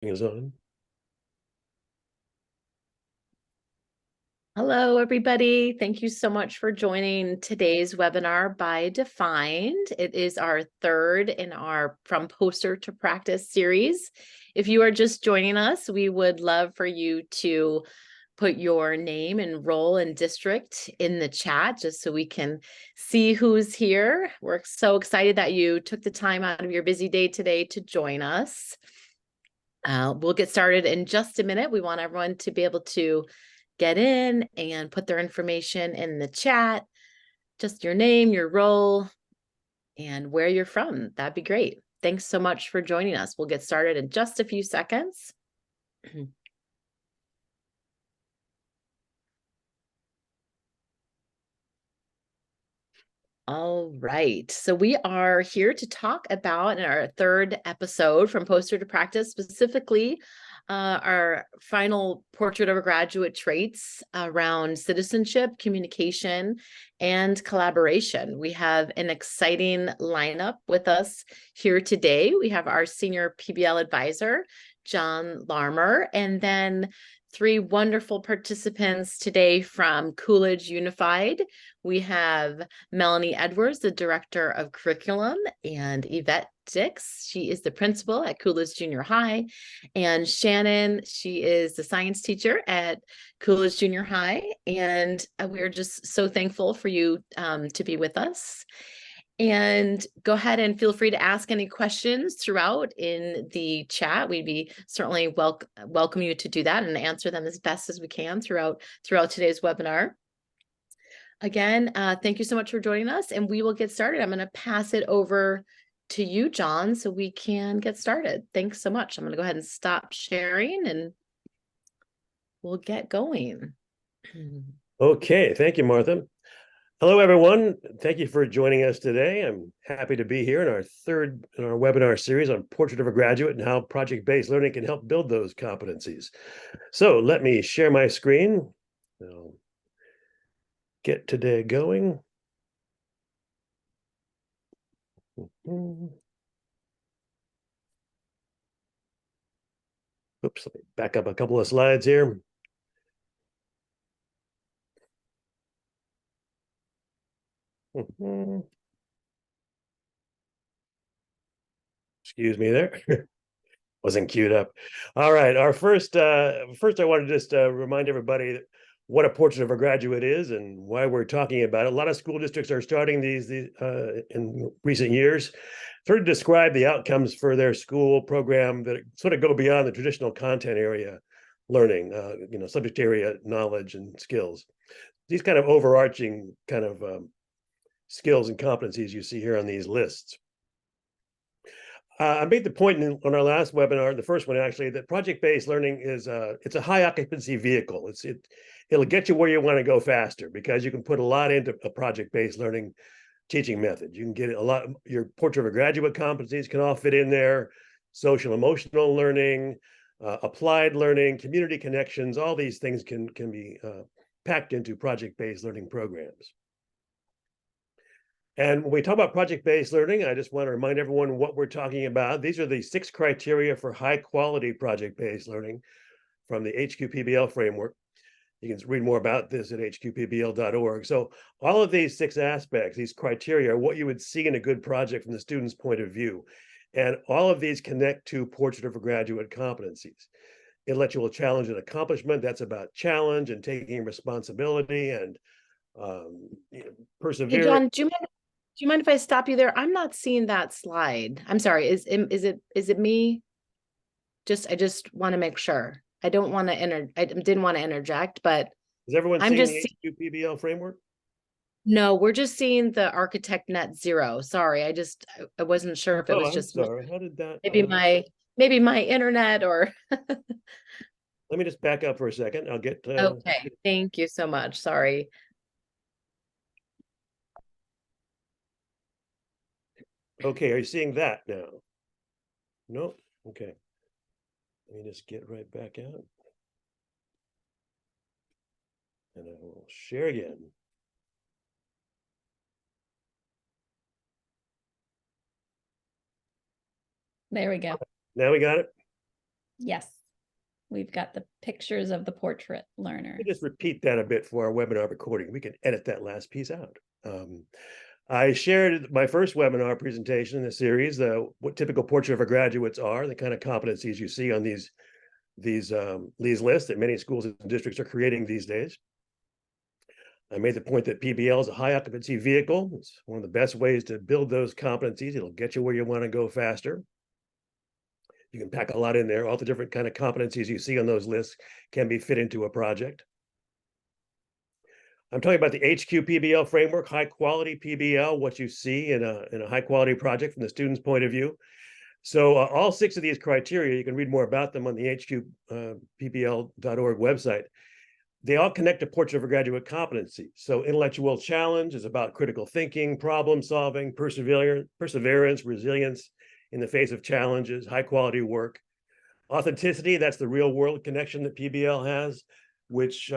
is on. Hello, everybody. Thank you so much for joining today's webinar by Defined. It is our third in our From Poster to Practice series. If you are just joining us, we would love for you to put your name and role and district in the chat just so we can see who's here. We're so excited that you took the time out of your busy day today to join us. We'll get started in just a minute. We want everyone to be able to get in and put their information in the chat, just your name, your role, and where you're from. That'd be great. Thanks so much for joining us. We'll get started in just a few seconds. All right, so we are here to talk about in our third episode From Poster to Practice, specifically our final portrait of a graduate traits around citizenship, communication, and collaboration. We have an exciting lineup with us here today. We have our senior PBL advisor, John Larmer, and then three wonderful participants today from Coolidge Unified. We have Melanie Edwards, the Director of Curriculum, and Yvette Dix. She is the principal at Coolidge Junior High. And Shannon, she is the science teacher at Coolidge Junior High. And we're just so thankful for you to be with us. And go ahead and feel free to ask any questions throughout in the chat. We'd be certainly welcome you to do that and answer them as best as we can throughout today's webinar. Again, thank you so much for joining us, and we will get started. I'm going to pass it over to you, John, so we can get started. Thanks so much. I'm going to go ahead and stop sharing and we'll get going. Okay, thank you, Martha. Hello, everyone. Thank you for joining us today. I'm happy to be here in our third in our webinar series on Portrait of a Graduate and how project-based learning can help build those competencies. So let me share my screen. I'll get today going. Oops, let me back up a couple of slides here. Excuse me there. Wasn't queued up. All right, our first I want to just remind everybody what a portrait of a graduate is and why we're talking about it. A lot of school districts are starting these in recent years, sort of describe the outcomes for their school program that sort of go beyond the traditional content area learning, subject area knowledge and skills. These kind of overarching kind of skills and competencies you see here on these lists. I made the point on our last webinar, the first one actually, that project-based learning is it's a high occupancy vehicle. It'll get you where you want to go faster because you can put a lot into a project-based learning teaching method. You can get a lot. Your portrait of a graduate competencies can all fit in there. Social emotional learning, applied learning, community connections. All these things can be packed into project-based learning programs. And when we talk about project-based learning, I just want to remind everyone what we're talking about. These are the 6 criteria for high-quality project-based learning from the HQPBL framework. You can read more about this at hqpbl.org. So all of these 6 aspects, these criteria, are what you would see in a good project from the student's point of view. And all of these connect to portrait of a graduate competencies. Intellectual challenge and accomplishment, that's about challenge and taking responsibility and perseverance. Hey, John, do you mind if I stop you there? I'm not seeing that slide. I'm sorry. Is it me? I just want to make sure. I didn't want to interject, but Is everyone I'm seeing just the HQPBL framework? No, we're just seeing the architect net zero. Sorry, I wasn't sure if it was I'm just sorry. How did that? maybe my internet or Let me just back up for a second. I'll get. Okay, thank you so much. Sorry. Okay, are you seeing that now? No? Okay. Let me just get right back out. And I will share again. There we go. Now we got it? Yes, we've got the pictures of the portrait learner. Just repeat that a bit for our webinar recording. We can edit that last piece out. I shared my first webinar presentation in the series, what typical portrait of our graduates are, the kind of competencies you see on these lists that many schools and districts are creating these days. I made the point that PBL is a high occupancy vehicle. It's one of the best ways to build those competencies. It'll get you where you want to go faster. You can pack a lot in there. All the different kind of competencies you see on those lists can be fit into a project. I'm talking about the HQ PBL framework, high quality PBL, what you see in a high quality project from the student's point of view. So all 6 of these criteria, you can read more about them on the hqpbl.org website. They all connect to portrait of a graduate competency. So intellectual challenge is about critical thinking, problem solving, perseverance, resilience in the face of challenges, high quality work. Authenticity, that's the real world connection that PBL has, which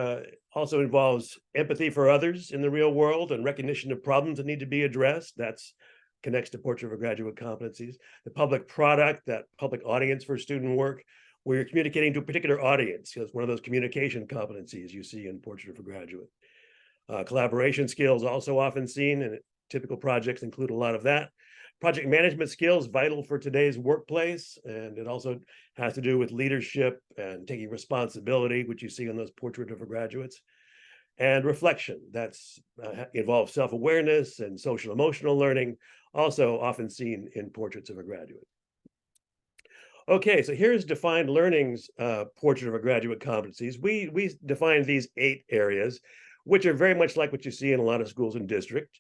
also involves empathy for others in the real world and recognition of problems that need to be addressed. That's connects to portrait of a graduate competencies. The public product, that public audience for student work, where you're communicating to a particular audience. It's one of those communication competencies you see in portrait of a graduate. Collaboration skills also often seen, and typical projects include a lot of that. Project management skills, vital for today's workplace, and it also has to do with leadership and taking responsibility, which you see on those portrait of a graduates. And reflection, that's involves self-awareness and social emotional learning, also often seen in portraits of a graduate. Okay, so here's defined learning's portrait of a graduate competencies. We defined these 8 areas, which are very much like what you see in a lot of schools and districts.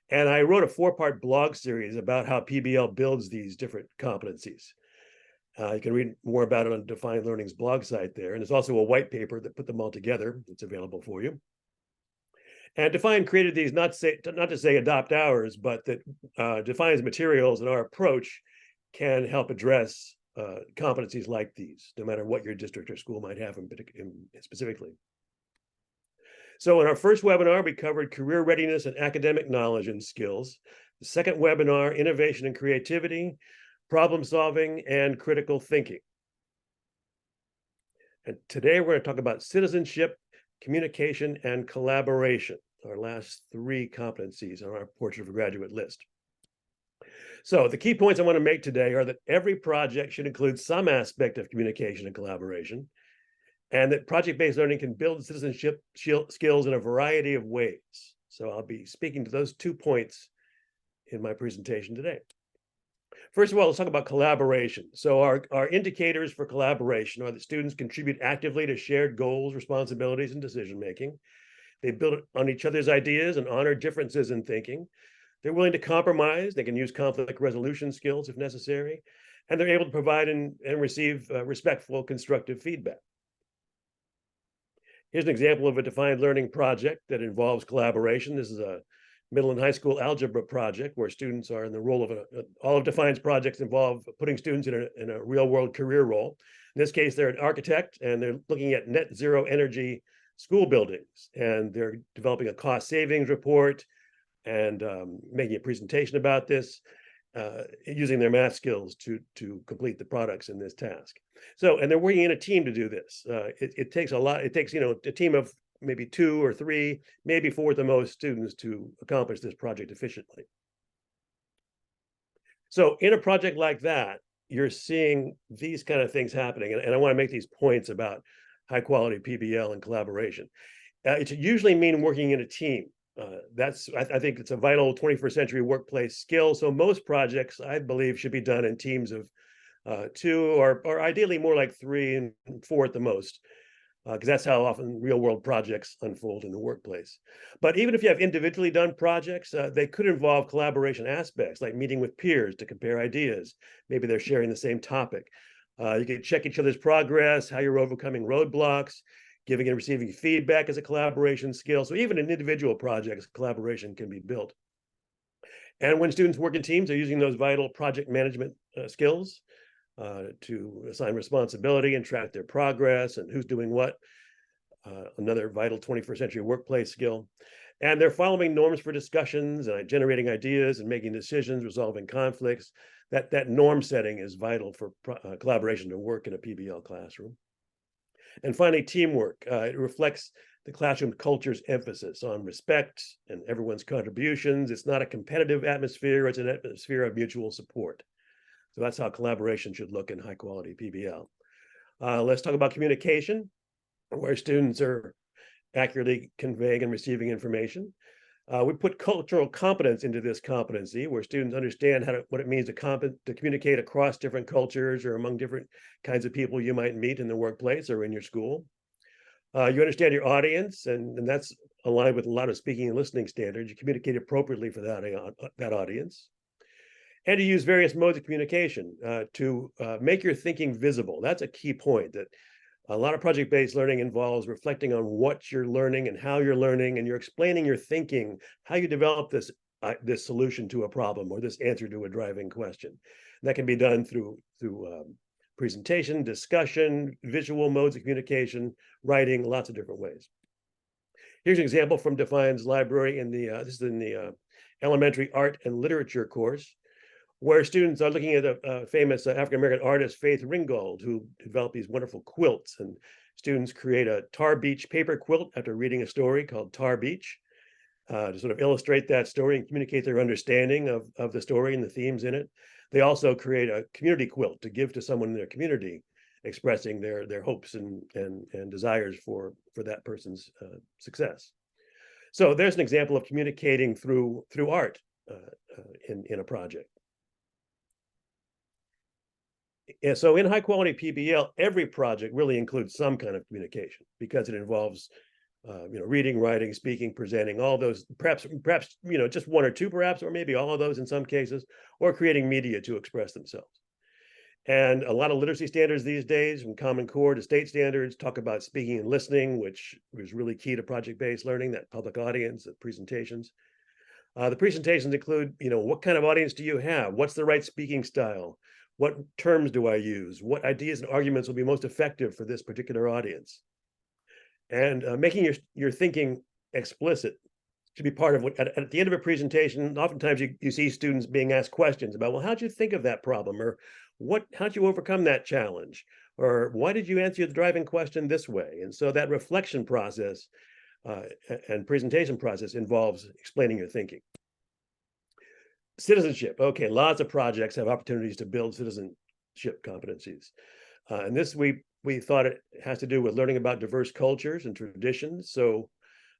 And I wrote a 4-part blog series about how PBL builds these different competencies. You can read more about it on Defined Learning's blog site there. And there's also a white paper that put them all together. It's available for you. And Defined created these not to say adopt ours, but that Defined's materials and our approach can help address competencies like these, no matter what your district or school might have specifically. So in our first webinar, we covered career readiness and academic knowledge and skills. The second webinar, innovation and creativity, problem solving, and critical thinking. And today we're going to talk about citizenship, communication, and collaboration, our last 3 competencies on our portrait of a graduate list. So the key points I want to make today are that every project should include some aspect of communication and collaboration, and that project-based learning can build citizenship skills in a variety of ways. So I'll be speaking to those 2 points in my presentation today. First of all, let's talk about collaboration. So our indicators for collaboration are that students contribute actively to shared goals, responsibilities, and decision-making. They build on each other's ideas and honor differences in thinking. They're willing to compromise. They can use conflict resolution skills if necessary. And they're able to provide and receive respectful, constructive feedback. Here's an example of a defined learning project that involves collaboration. This is a middle and high school algebra project where students are in the role of all of Defined's projects involve putting students in a real world career role. In this case, they're an architect and they're looking at net zero energy school buildings, and they're developing a cost savings report and making a presentation about this, using their math skills to complete the products in this task. So, and they're working in a team to do this. It takes a lot. It takes, a team of maybe 2 or 3, maybe 4 at the most students to accomplish this project efficiently. So in a project like that, you're seeing these kind of things happening. And I want to make these points about high quality PBL and collaboration. It usually mean working in a team. I think it's a vital 21st century workplace skill. So most projects, I believe, should be done in teams of 2 or ideally more like 3 and 4 at the most, because that's how often real world projects unfold in the workplace. But even if you have individually done projects, they could involve collaboration aspects, like meeting with peers to compare ideas. Maybe they're sharing the same topic. You can check each other's progress, how you're overcoming roadblocks. Giving and receiving feedback is a collaboration skill. So even in individual projects, collaboration can be built. And when students work in teams, they're using those vital project management skills to assign responsibility and track their progress and who's doing what. Another vital 21st century workplace skill. And they're following norms for discussions and generating ideas and making decisions, resolving conflicts. That norm setting is vital for collaboration to work in a PBL classroom. And finally, teamwork. It reflects the classroom culture's emphasis on respect and everyone's contributions. It's not a competitive atmosphere, it's an atmosphere of mutual support. So that's how collaboration should look in high quality PBL. Let's talk about communication, where students are accurately conveying and receiving information. We put cultural competence into this competency, where students understand what it means to communicate across different cultures or among different kinds of people you might meet in the workplace or in your school. You understand your audience, and that's aligned with a lot of speaking and listening standards. You communicate appropriately for that audience. And you use various modes of communication to make your thinking visible. That's a key point, that a lot of project-based learning involves reflecting on what you're learning and how you're learning, and you're explaining your thinking, how you develop this solution to a problem or this answer to a driving question. And that can be done through presentation, discussion, visual modes of communication, writing, lots of different ways. Here's an example from Define's library this is in the elementary art and literature course, where students are looking at a famous African-American artist, Faith Ringgold, who developed these wonderful quilts. And students create a Tar Beach paper quilt after reading a story called Tar Beach to sort of illustrate that story and communicate their understanding of the story and the themes in it. They also create a community quilt to give to someone in their community, expressing their hopes and desires for that person's success. So there's an example of communicating through art in a project. And so in high quality PBL, every project really includes some kind of communication, because it involves reading, writing, speaking, presenting, all those, perhaps just one or two, perhaps, or maybe all of those in some cases, or creating media to express themselves. And a lot of literacy standards these days, from Common Core to state standards, talk about speaking and listening, which is really key to project-based learning, that public audience, the presentations. The presentations include, what kind of audience do you have? What's the right speaking style? What terms do I use? What ideas and arguments will be most effective for this particular audience? And making your thinking explicit should be part of what, at the end of a presentation, oftentimes you see students being asked questions about, well, how'd you think of that problem? Or how'd you overcome that challenge? Or why did you answer the driving question this way? And so that reflection process and presentation process involves explaining your thinking. Citizenship. Okay, lots of projects have opportunities to build citizenship competencies. And this we thought it has to do with learning about diverse cultures and traditions. So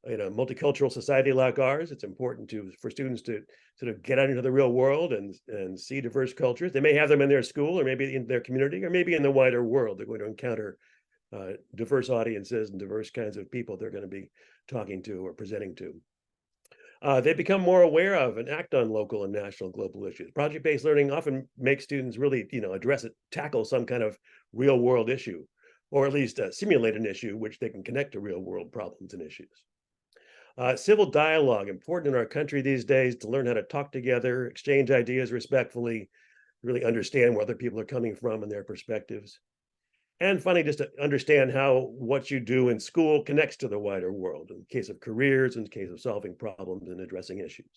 in a multicultural society like ours, it's important for students to sort of get out into the real world and see diverse cultures. They may have them in their school, or maybe in their community, or maybe in the wider world. They're going to encounter diverse audiences and diverse kinds of people they're going to be talking to or presenting to. They become more aware of and act on local and national global issues. Project-based learning often makes students really, tackle some kind of real world issue, or at least simulate an issue which they can connect to real world problems and issues. Civil dialogue, important in our country these days, to learn how to talk together, exchange ideas respectfully, really understand where other people are coming from and their perspectives. And finally, just to understand how what you do in school connects to the wider world, in the case of careers, in the case of solving problems and addressing issues.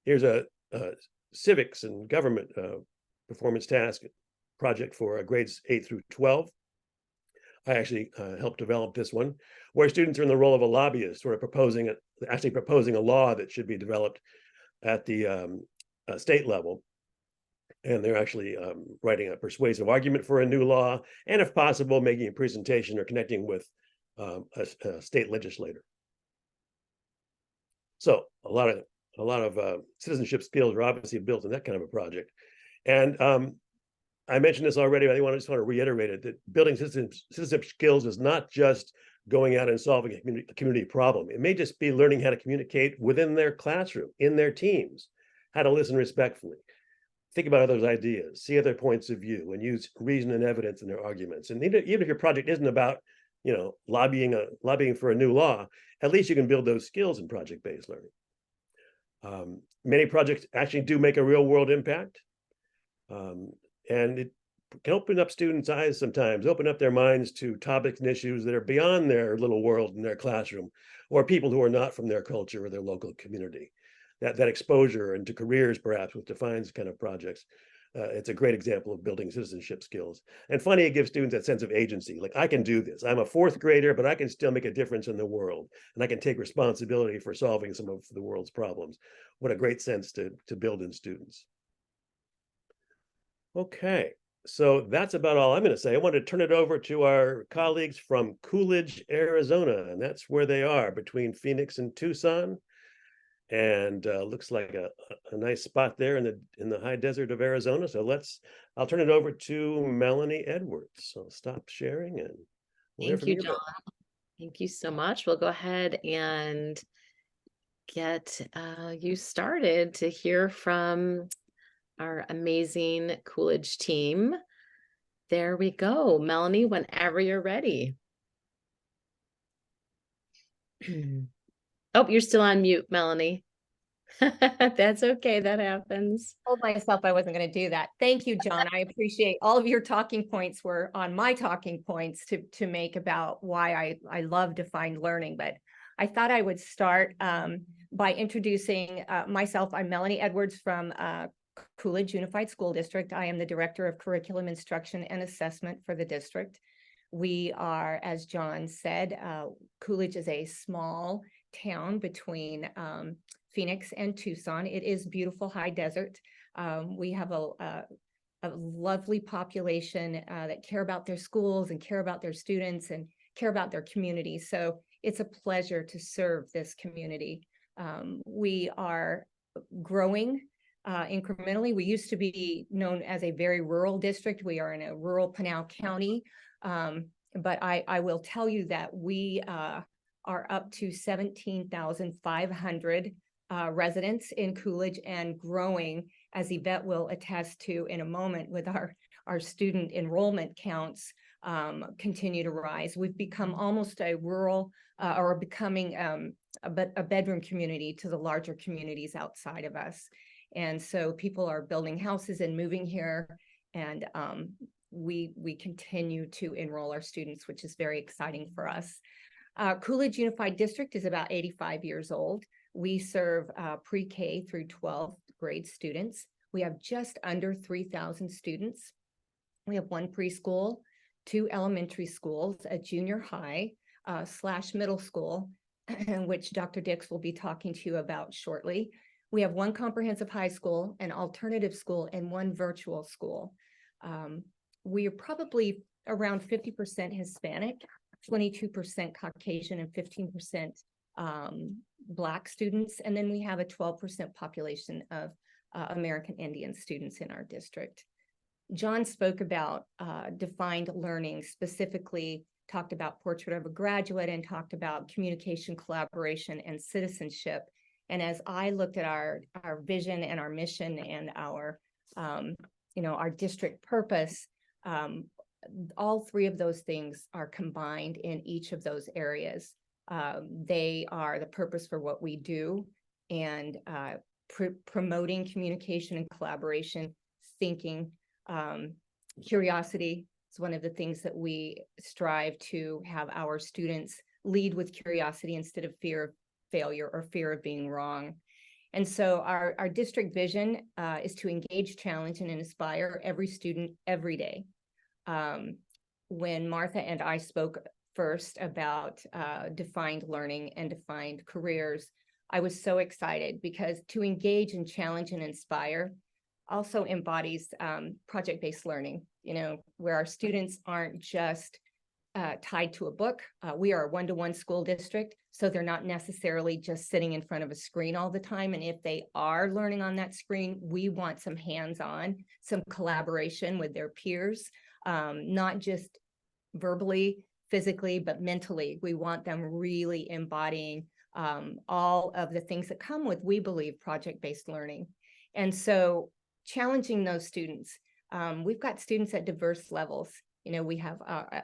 Here's a civics and government performance task project for grades 8 through 12. I actually helped develop this one, where students are in the role of a lobbyist, sort of proposing a law that should be developed at the state level. And they're actually writing a persuasive argument for a new law, and if possible, making a presentation or connecting with a state legislator. So a lot of citizenship skills are obviously built in that kind of a project. And I mentioned this already, but I just want to reiterate it, that building citizenship skills is not just going out and solving a community problem. It may just be learning how to communicate within their classroom, in their teams, how to listen respectfully, think about others' ideas, see other points of view, and use reason and evidence in their arguments. And even if your project isn't about, lobbying for a new law, at least you can build those skills in project-based learning. Many projects actually do make a real-world impact, and can open up students' eyes sometimes, open up their minds to topics and issues that are beyond their little world in their classroom, or people who are not from their culture or their local community. That exposure into careers, perhaps, which defines kind of projects. It's a great example of building citizenship skills. And funny, it gives students that sense of agency. Like, I can do this. I'm a fourth grader, but I can still make a difference in the world. And I can take responsibility for solving some of the world's problems. What a great sense to build in students. Okay, so that's about all I'm going to say. I want to turn it over to our colleagues from Coolidge, Arizona, and that's where they are, between Phoenix and Tucson. And looks like a nice spot there in the high desert of Arizona. So I'll turn it over to Melanie Edwards. So stop sharing and we'll hear Thank from you, you. John. Thank you so much. We'll go ahead and get you started to hear from our amazing Coolidge team. There we go. Melanie, whenever you're ready. Oh, you're still on mute, Melanie. That's okay. That happens. Told myself I wasn't going to do that. Thank you, John. I appreciate all of your talking points were on my talking points to make about why I love defined learning. But I thought I would start by introducing myself. I'm Melanie Edwards from Coolidge Unified School District. I am the Director of Curriculum Instruction and Assessment for the district. We are, as John said, Coolidge is a small town between Phoenix and Tucson. It is beautiful high desert. We have a lovely population that care about their schools and care about their students and care about their community. So it's a pleasure to serve this community. We are growing incrementally. We used to be known as a very rural district. We are in a rural Pinal County. But I will tell you that we are up to 17,500 residents in Coolidge and growing, as Yvette will attest to in a moment with our student enrollment counts continue to rise. We've become almost a rural or becoming a bedroom community to the larger communities outside of us. And so people are building houses and moving here, and we continue to enroll our students, which is very exciting for us. Coolidge Unified District is about 85 years old. We serve pre-K through 12th grade students. We have just under 3,000 students. We have one preschool, 2 elementary schools, a junior high / middle school, which Dr. Dix will be talking to you about shortly. We have 1 comprehensive high school, an alternative school, and 1 virtual school. We are probably around 50% Hispanic, 22% Caucasian, and 15% Black students. And then we have a 12% population of American Indian students in our district. John spoke about defined learning, specifically talked about Portrait of a Graduate and talked about communication, collaboration, and citizenship. And as I looked at our vision and our mission and our district purpose, all 3 of those things are combined in each of those areas. They are the purpose for what we do, and promoting communication and collaboration, thinking, curiosity is one of the things that we strive to have our students lead with curiosity instead of fear of failure or fear of being wrong. And so our district vision is to engage, challenge, and inspire every student every day. When Martha and I spoke first about defined learning and defined careers, I was so excited because to engage and challenge and inspire also embodies project-based learning, where our students aren't just tied to a book. We are a one-to-one school district, so they're not necessarily just sitting in front of a screen all the time. And if they are learning on that screen, we want some hands-on, some collaboration with their peers, not just verbally, physically, but mentally. We want them really embodying all of the things that come with, we believe, project-based learning. And so challenging those students. We've got students at diverse levels. We have,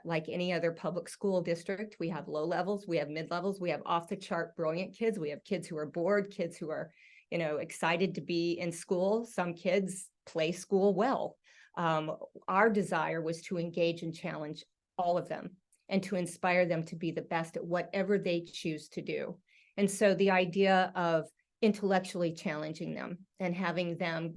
like any other public school district, we have low levels, we have mid levels, we have off the chart brilliant kids, we have kids who are bored, kids who are, excited to be in school. Some kids play school well. Our desire was to engage and challenge all of them and to inspire them to be the best at whatever they choose to do. And so the idea of intellectually challenging them and having them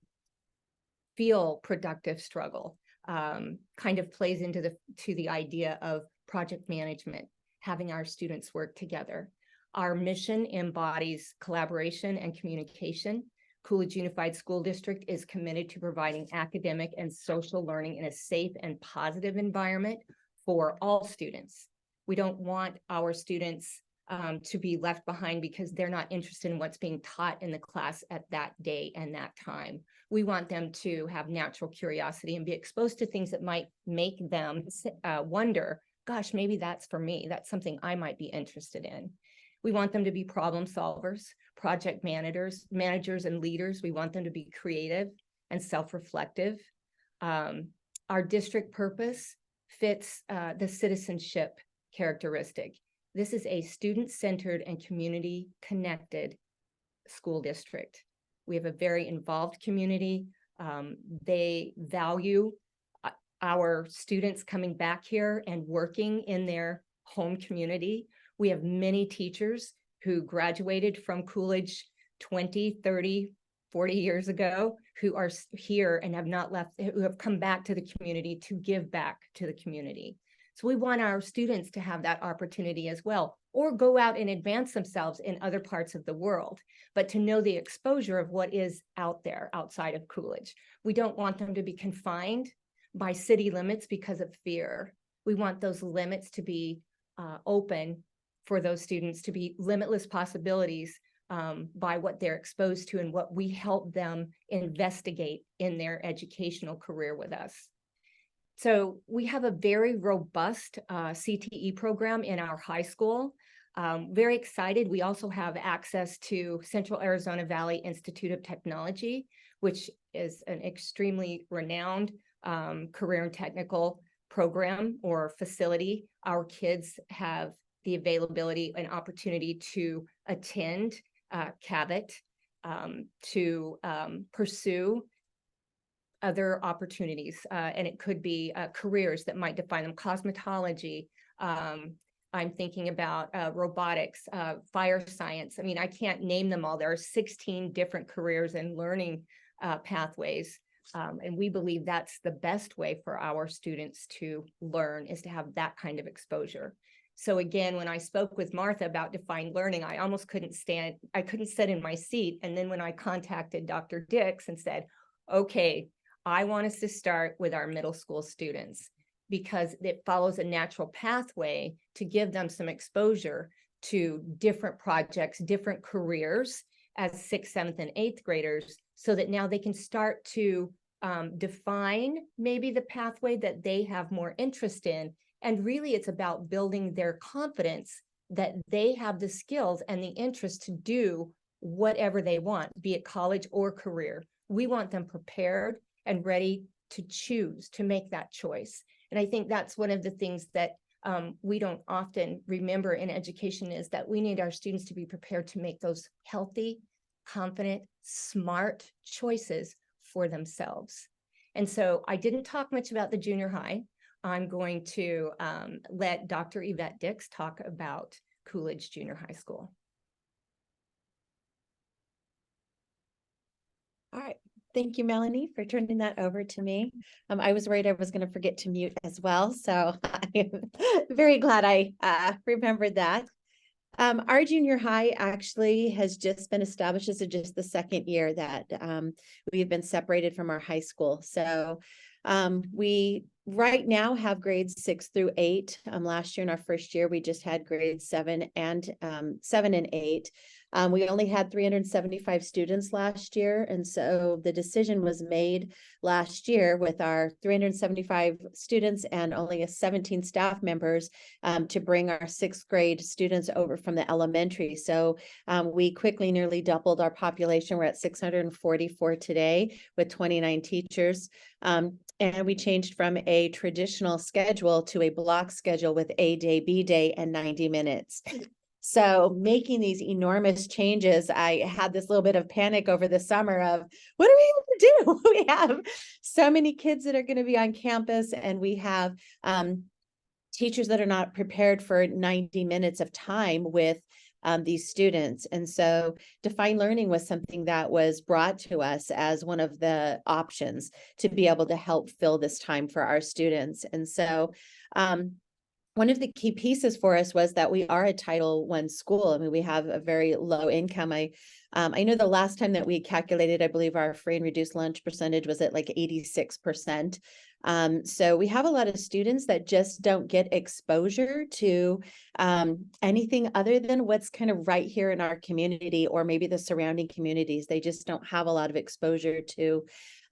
feel productive struggle kind of plays into the idea of project management, having our students work together. Our mission embodies collaboration and communication. Coolidge Unified School District is committed to providing academic and social learning in a safe and positive environment for all students. We don't want our students to be left behind because they're not interested in what's being taught in the class at that day and that time. We want them to have natural curiosity and be exposed to things that might make them wonder, gosh, maybe that's for me. That's something I might be interested in. We want them to be problem solvers, project managers and leaders. We want them to be creative and self-reflective. Our district purpose fits the citizenship characteristic. This is a student-centered and community-connected school district. We have a very involved community. They value our students coming back here and working in their home community. We have many teachers who graduated from Coolidge 20, 30, 40 years ago who are here and have not left, who have come back to the community to give back to the community. So we want our students to have that opportunity as well, or go out and advance themselves in other parts of the world, but to know the exposure of what is out there outside of Coolidge. We don't want them to be confined by city limits because of fear. We want those limits to be open for those students, to be limitless possibilities by what they're exposed to and what we help them investigate in their educational career with us. So we have a very robust CTE program in our high school. Very excited. We also have access to Central Arizona Valley Institute of Technology, which is an extremely renowned career and technical program or facility. Our kids have the availability and opportunity to attend CAVIT, to pursue other opportunities, and it could be careers that might define them. Cosmetology, I'm thinking about robotics, fire science. I mean, I can't name them all. There are 16 different careers and learning pathways, and we believe that's the best way for our students to learn, is to have that kind of exposure. So again, when I spoke with Martha about defined learning, I almost couldn't sit in my seat. And then when I contacted Dr. Dix and said, okay, I want us to start with our middle school students, because it follows a natural pathway to give them some exposure to different projects, different careers as 6th, 7th, and 8th graders, so that now they can start to define maybe the pathway that they have more interest in. And really, it's about building their confidence that they have the skills and the interest to do whatever they want, be it college or career. We want them prepared and ready to choose, to make that choice. And I think that's one of the things that we don't often remember in education, is that we need our students to be prepared to make those healthy, confident, smart choices for themselves. And so I didn't talk much about the junior high. I'm going to let Dr. Yvette Dix talk about Coolidge Junior High School. All right. Thank you, Melanie, for turning that over to me. I was worried I was going to forget to mute as well, so I'm very glad I remembered that. Our junior high actually has just been established. This is just the second year that we've been separated from our high school. So we right now have grades 6 through 8. Last year in our first year, we just had grades 7 and 8. We only had 375 students last year. And so the decision was made last year with our 375 students and only 17 staff members to bring our 6th grade students over from the elementary. So we quickly nearly doubled our population. We're at 644 today with 29 teachers. And we changed from a traditional schedule to a block schedule with A day, B day, and 90 minutes. So making these enormous changes, I had this little bit of panic over the summer of, what are we going do. We have so many kids that are going to be on campus, and we have teachers that are not prepared for 90 minutes of time with these students. And so defined learning was something that was brought to us as one of the options to be able to help fill this time for our students. And so one of the key pieces for us was that we are a Title I school. I mean, we have a very low income. I know the last time that we calculated, I believe our free and reduced lunch percentage was at like 86%. So we have a lot of students that just don't get exposure to anything other than what's kind of right here in our community, or maybe the surrounding communities. They just don't have a lot of exposure to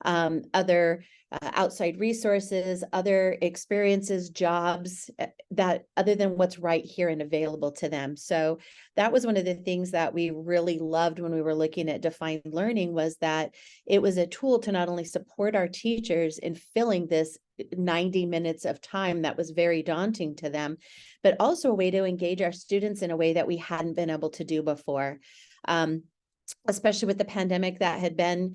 other outside resources, other experiences, jobs that other than what's right here and available to them. So that was one of the things that we really loved when we were looking at defined learning, was that it was a tool to not only support our teachers in filling this 90 minutes of time that was very daunting to them, but also a way to engage our students in a way that we hadn't been able to do before. Especially with the pandemic that had been,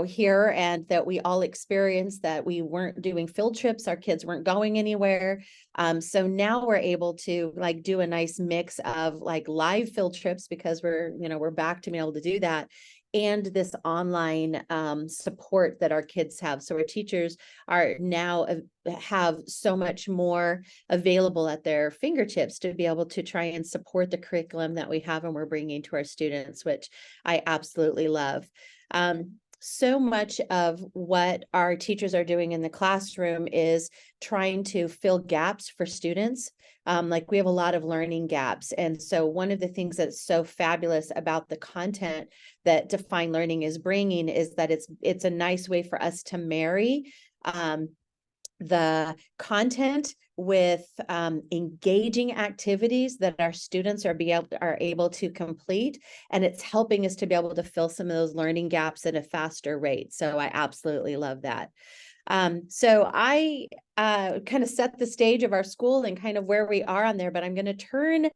here, and that we all experienced, that we weren't doing field trips, our kids weren't going anywhere. So now we're able to like do a nice mix of like live field trips, because we're back to being able to do that, and this online support that our kids have. So our teachers are now have so much more available at their fingertips to be able to try and support the curriculum that we have and we're bringing to our students, which I absolutely love. So much of what our teachers are doing in the classroom is trying to fill gaps for students. Like we have a lot of learning gaps. And so one of the things that's so fabulous about the content that defined learning is bringing is that it's a nice way for us to marry the content with engaging activities that our students are able to complete, and it's helping us to be able to fill some of those learning gaps at a faster rate. So I absolutely love that. So I kind of set the stage of our school and kind of where we are on there, but I'm going to turn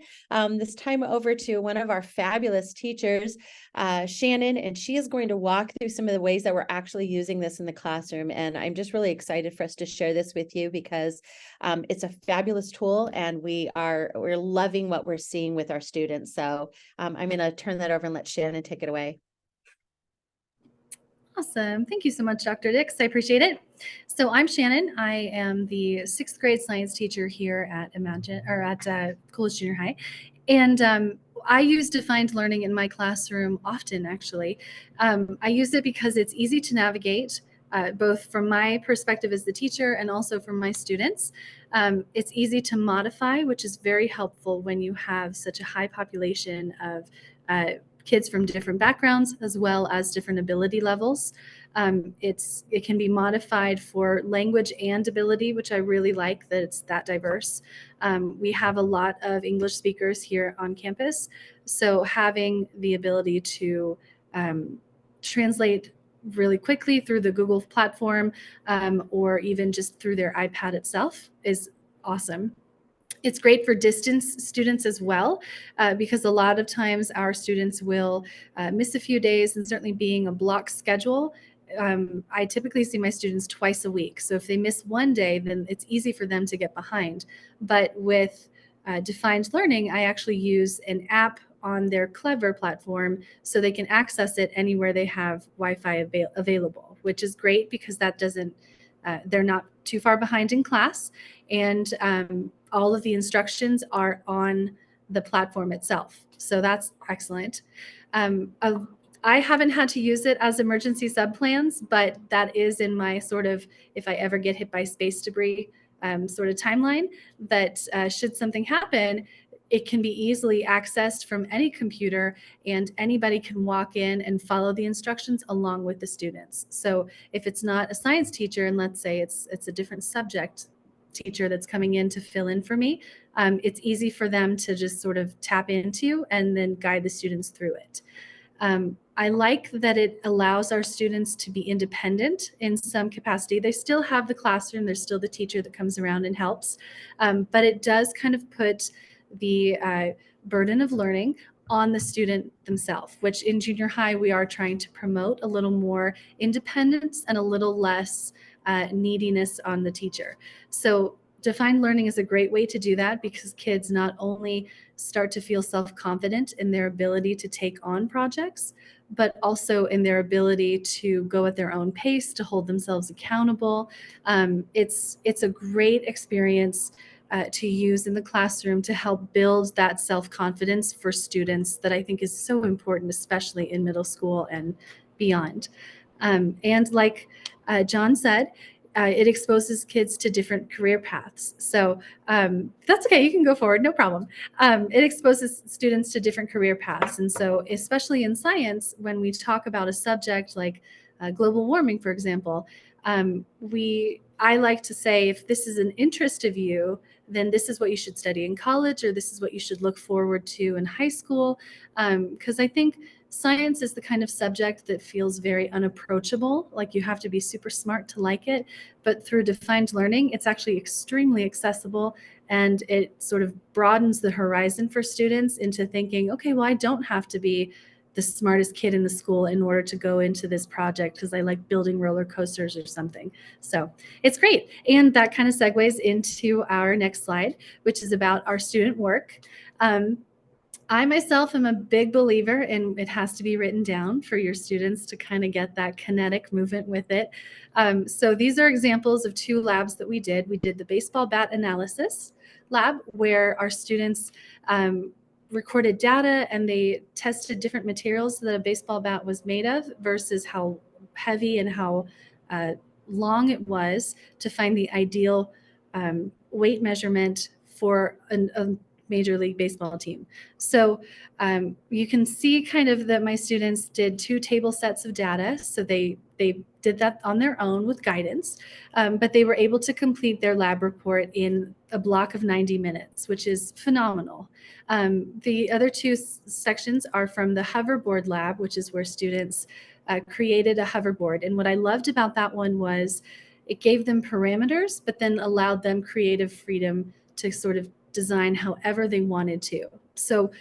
this time over to one of our fabulous teachers, Shannon, and she is going to walk through some of the ways that we're actually using this in the classroom. And I'm just really excited for us to share this with you, because it's a fabulous tool, and we're loving what we're seeing with our students. So I'm going to turn that over and let Shannon take it away. Awesome. Thank you so much, Dr. Dix. I appreciate it. So I'm Shannon. I am the 6th grade science teacher here at Coolidge Junior High. And I use defined learning in my classroom often, actually. I use it because it's easy to navigate, both from my perspective as the teacher and also from my students. It's easy to modify, which is very helpful when you have such a high population of kids from different backgrounds as well as different ability levels. It can be modified for language and ability, which I really like that it's that diverse. We have a lot of English speakers here on campus, so having the ability to translate really quickly through the Google platform, or even just through their iPad itself, is awesome. It's great for distance students as well, because a lot of times our students will miss a few days, and certainly being a block schedule, I typically see my students twice a week. So if they miss one day, then it's easy for them to get behind. But with defined learning, I actually use an app on their Clever platform so they can access it anywhere they have Wi-Fi available, which is great because that doesn't, they're not too far behind in class. And all of the instructions are on the platform itself. So that's excellent. I haven't had to use it as emergency subplans, but that is in my sort of, if I ever get hit by space debris sort of timeline, that should something happen, it can be easily accessed from any computer, and anybody can walk in and follow the instructions along with the students. So if it's not a science teacher, and let's say it's a different subject teacher that's coming in to fill in for me, it's easy for them to just sort of tap into and then guide the students through it. I like that it allows our students to be independent in some capacity. They still have the classroom, there's still the teacher that comes around and helps, but it does kind of put the burden of learning on the student themselves, which in junior high, we are trying to promote a little more independence and a little less neediness on the teacher. So defined learning is a great way to do that, because kids not only start to feel self-confident in their ability to take on projects, but also in their ability to go at their own pace, to hold themselves accountable. It's a great experience to use in the classroom to help build that self-confidence for students that I think is so important, especially in middle school and beyond. And like John said, it exposes kids to different career paths. So that's okay, you can go forward, no problem. It exposes students to different career paths. And so especially in science, when we talk about a subject like global warming, for example, I like to say, if this is an interest of you, then this is what you should study in college, or this is what you should look forward to in high school. Because I think science is the kind of subject that feels very unapproachable, like you have to be super smart to like it. But through defined learning, it's actually extremely accessible, and it sort of broadens the horizon for students into thinking, okay, well, I don't have to be the smartest kid in the school in order to go into this project because I like building roller coasters or something. So it's great. And that kind of segues into our next slide, which is about our student work. I myself am a big believer in it has to be written down for your students to kind of get that kinetic movement with it. So these are examples of 2 labs that we did. We did the baseball bat analysis lab, where our students recorded data and they tested different materials that a baseball bat was made of versus how heavy and how long it was to find the ideal weight measurement for a Major League Baseball team. So you can see kind of that my students did 2 table sets of data. So they did that on their own with guidance, but they were able to complete their lab report in a block of 90 minutes, which is phenomenal. The other 2 sections are from the hoverboard lab, which is where students created a hoverboard. And what I loved about that one was it gave them parameters, but then allowed them creative freedom to sort of design however they wanted to. So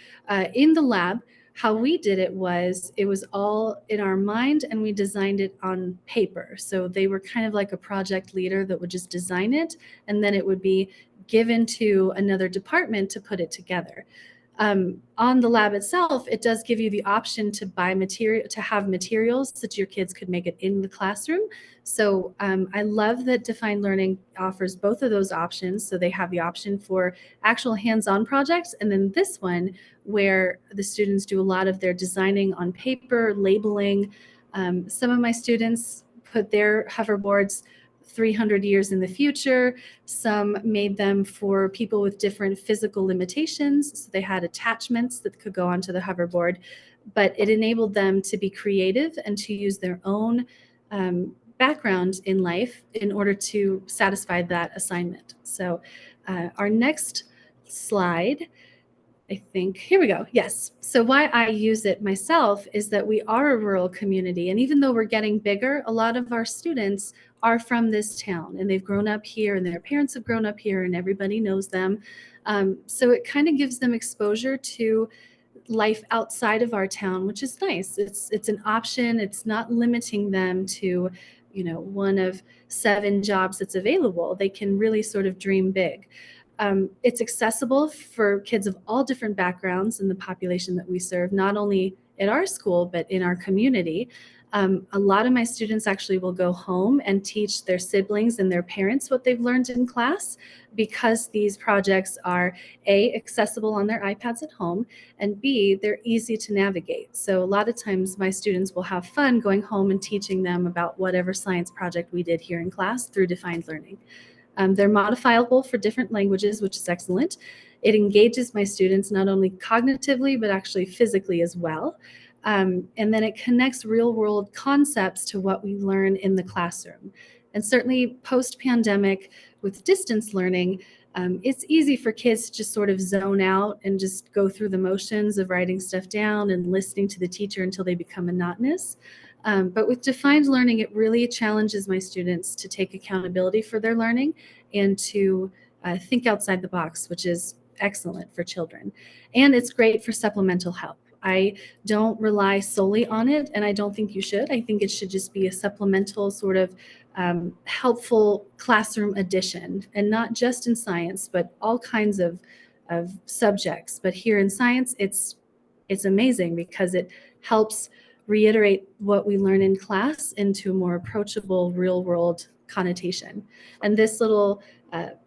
in the lab, how we did it was all in our mind, and we designed it on paper. So they were kind of like a project leader that would just design it, and then it would be given to another department to put it together. On the lab itself, it does give you the option to buy material, to have materials that your kids could make it in the classroom. So I love that Defined Learning offers both of those options. So they have the option for actual hands-on projects, and then this one where the students do a lot of their designing on paper, labeling. Some of my students put their hoverboards 300 years in the future. Some made them for people with different physical limitations. So they had attachments that could go onto the hoverboard, but it enabled them to be creative and to use their own background in life in order to satisfy that assignment. So our next slide, I think, here we go. Yes. So why I use it myself is that we are a rural community. And even though we're getting bigger, a lot of our students are from this town and they've grown up here and their parents have grown up here and everybody knows them. So it kind of gives them exposure to life outside of our town, which is nice. It's an option. It's not limiting them to, one of 7 jobs that's available. They can really sort of dream big. It's accessible for kids of all different backgrounds in the population that we serve, not only at our school, but in our community. A lot of my students actually will go home and teach their siblings and their parents what they've learned in class, because these projects are A, accessible on their iPads at home, and B, they're easy to navigate. So a lot of times my students will have fun going home and teaching them about whatever science project we did here in class through Defined Learning. They're modifiable for different languages, which is excellent. It engages my students not only cognitively, but actually physically as well. And then it connects real world concepts to what we learn in the classroom. And certainly post-pandemic with distance learning, it's easy for kids to just sort of zone out and just go through the motions of writing stuff down and listening to the teacher until they become monotonous. But with Defined Learning, it really challenges my students to take accountability for their learning and to think outside the box, which is excellent for children. And it's great for supplemental help. I don't rely solely on it, and I don't think you should. I think it should just be a supplemental sort of helpful classroom addition, and not just in science, but all kinds of subjects. But here in science, it's amazing because it helps reiterate what we learn in class into a more approachable real world connotation. And this little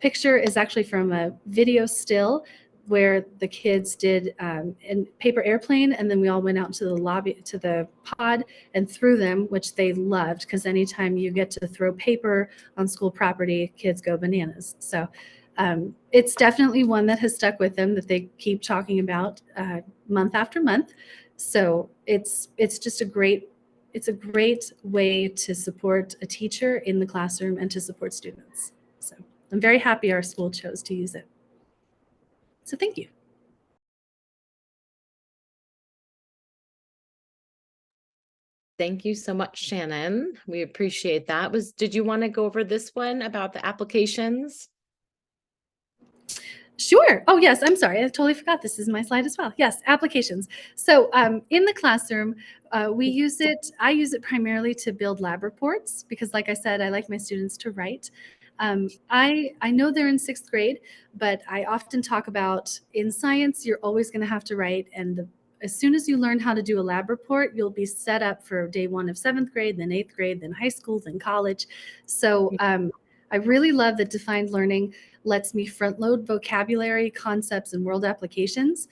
picture is actually from a video still where the kids did in paper airplane, and then we all went out to the lobby, to the pod, and threw them, which they loved, because anytime you get to throw paper on school property, kids go bananas. So it's definitely one that has stuck with them, that they keep talking about month after month. So it's just a great way to support a teacher in the classroom and to support students. So I'm very happy our school chose to use it. So thank you. Thank you so much, Shannon. We appreciate that. Did you want to go over this one about the applications? Sure. Oh, yes. I'm sorry. I totally forgot. This is my slide as well. Yes, applications. So in the classroom, I use it primarily to build lab reports because, like I said, I like my students to write. I know they're in 6th grade, but I often talk about in science, you're always going to have to write. And as soon as you learn how to do a lab report, you'll be set up for day 1 of 7th grade, then 8th grade, then high school, then college. So I really love that defined learning lets me front load vocabulary, concepts, and world applications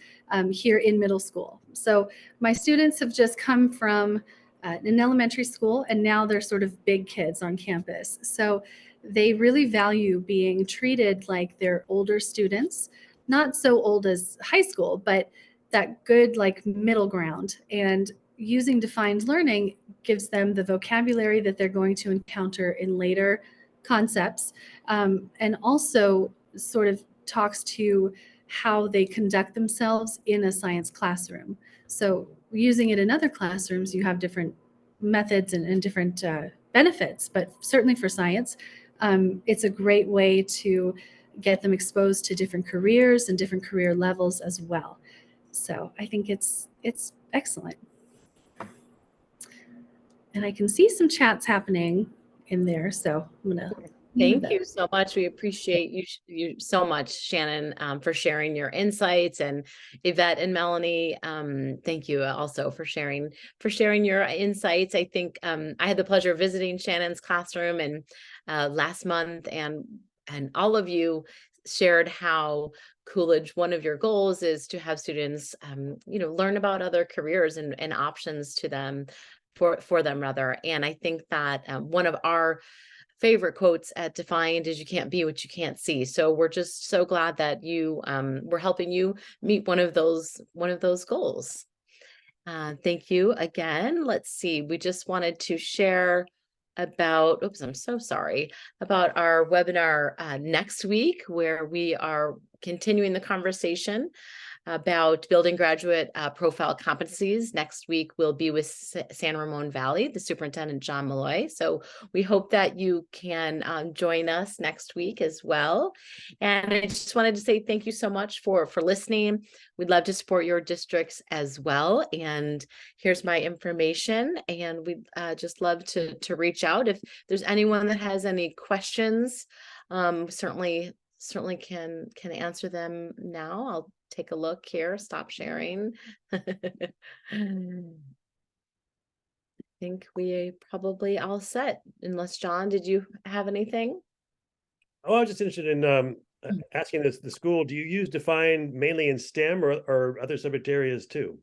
here in middle school. So my students have just come from an elementary school, and now they're sort of big kids on campus. So they really value being treated like they're older students, not so old as high school, but that good like middle ground. And using defined learning gives them the vocabulary that they're going to encounter in later concepts, and also sort of talks to how they conduct themselves in a science classroom. So using it in other classrooms, you have different methods and different benefits, but certainly for science, it's a great way to get them exposed to different careers and different career levels as well. So I think it's excellent. And I can see some chats happening in there, so I'm gonna Thank you so much. We appreciate you so much, Shannon, for sharing your insights, and Yvette and Melanie. Thank you also for sharing your insights. I think I had the pleasure of visiting Shannon's classroom and last month, and all of you shared how Coolidge, one of your goals is to have students, learn about other careers and options to them for them rather. And I think that one of our favorite quotes at Defined is, "You can't be what you can't see." So we're just so glad that you we're helping you meet one of those goals. Thank you again. Let's see. We just wanted to share about, oops, I'm so sorry, about our webinar next week, where we are continuing the conversation about building graduate profile competencies. Next week, we'll be with San Ramon Valley, the superintendent, John Malloy. So we hope that you can join us next week as well. And I just wanted to say thank you so much for listening. We'd love to support your districts as well. And here's my information. And we'd just love to reach out. If there's anyone that has any questions, certainly can answer them now. I'll take a look here, stop sharing. I think we probably all set, unless John, did you have anything? Oh, I was just interested in asking the school, do you use Define mainly in STEM or other subject areas too?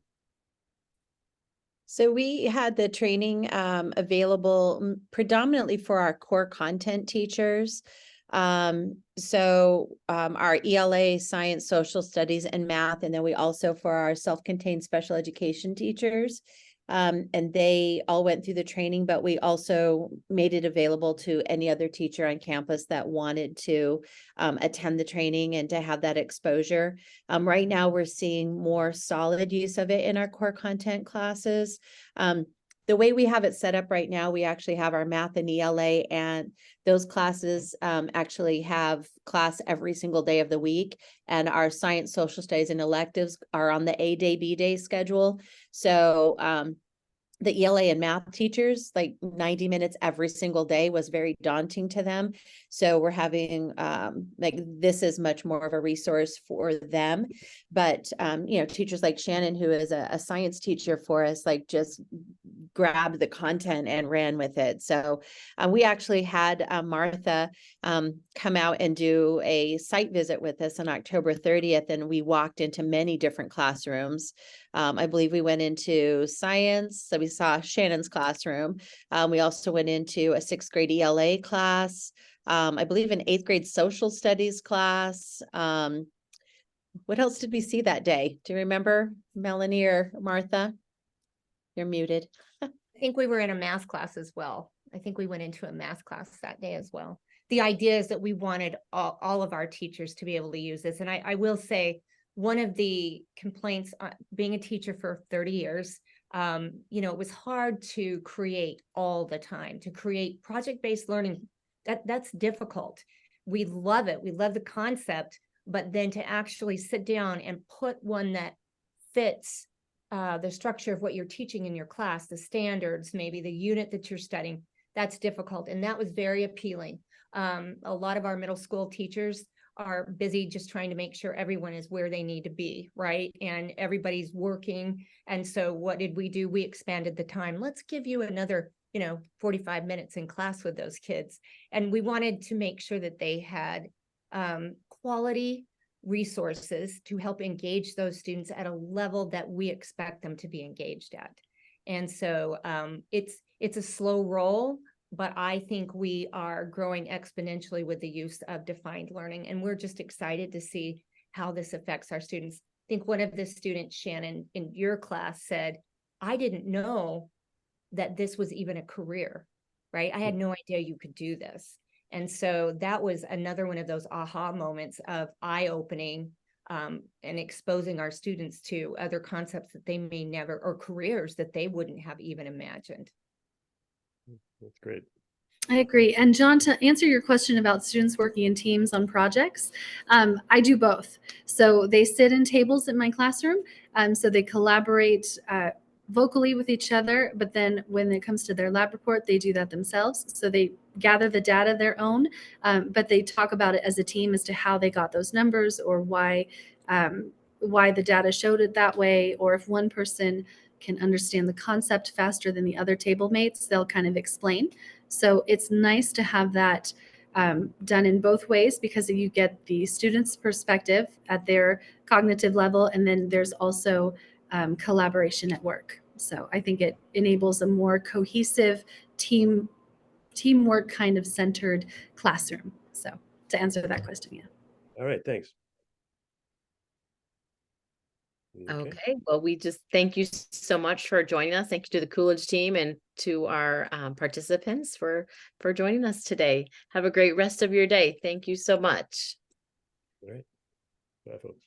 So we had the training available predominantly for our core content teachers. Our ELA, science, social studies, and math, and then we also for our self-contained special education teachers. And they all went through the training, but we also made it available to any other teacher on campus that wanted to attend the training and to have that exposure. Right now, we're seeing more solid use of it in our core content classes. the way we have it set up right now, we actually have our math and ELA, and those classes actually have class every single day of the week. And our science, social studies, and electives are on the A day, B day schedule. So the ELA and math teachers, like 90 minutes every single day was very daunting to them. So we're having, like, this is much more of a resource for them. But, you know, teachers like Shannon, who is a science teacher for us, like just grabbed the content and ran with it. So we actually had Martha come out and do a site visit with us on October 30th, and we walked into many different classrooms. I believe we went into science, so we saw Shannon's classroom. We also went into a 6th grade ELA class. I believe an 8th grade social studies class. What else did we see that day? Do you remember, Melanie or Martha? You're muted. I think we were in a math class as well. I think we went into a math class that day as well. The idea is that we wanted all of our teachers to be able to use this. And I will say, one of the complaints, being a teacher for 30 years, you know, it was hard to create all the time, to create project-based learning. That's difficult. We love it. We love the concept, but then to actually sit down and put one that fits the structure of what you're teaching in your class, the standards, maybe the unit that you're studying, that's difficult. And that was very appealing. A lot of our middle school teachers are busy just trying to make sure everyone is where they need to be, right? And everybody's working. And so what did we do? We expanded the time. Let's give you another, you know, 45 minutes in class with those kids. And we wanted to make sure that they had quality resources to help engage those students at a level that we expect them to be engaged at. And so it's a slow roll, but I think we are growing exponentially with the use of defined learning. And we're just excited to see how this affects our students. I think one of the students, Shannon, in your class said, I didn't know that this was even a career, right? I had no idea you could do this. And so that was another one of those aha moments of eye-opening and exposing our students to other concepts that they may never, or careers that they wouldn't have even imagined. That's great. I agree. And John, to answer your question about students working in teams on projects, I do both. So they sit in tables in my classroom. So they collaborate vocally with each other, but then when it comes to their lab report, they do that themselves. So they gather the data their own, but they talk about it as a team as to how they got those numbers, or why the data showed it that way, or if one person can understand the concept faster than the other table mates, they'll kind of explain. So it's nice to have that done in both ways, because you get the student's perspective at their cognitive level, and then there's also collaboration at work. So I think it enables a more cohesive teamwork kind of centered classroom. So to answer that question, yeah. All right, thanks. Okay, well, we just thank you so much for joining us. Thank you to the Coolidge team and to our participants for joining us today. Have a great rest of your day. Thank you so much. All right. Bye, folks.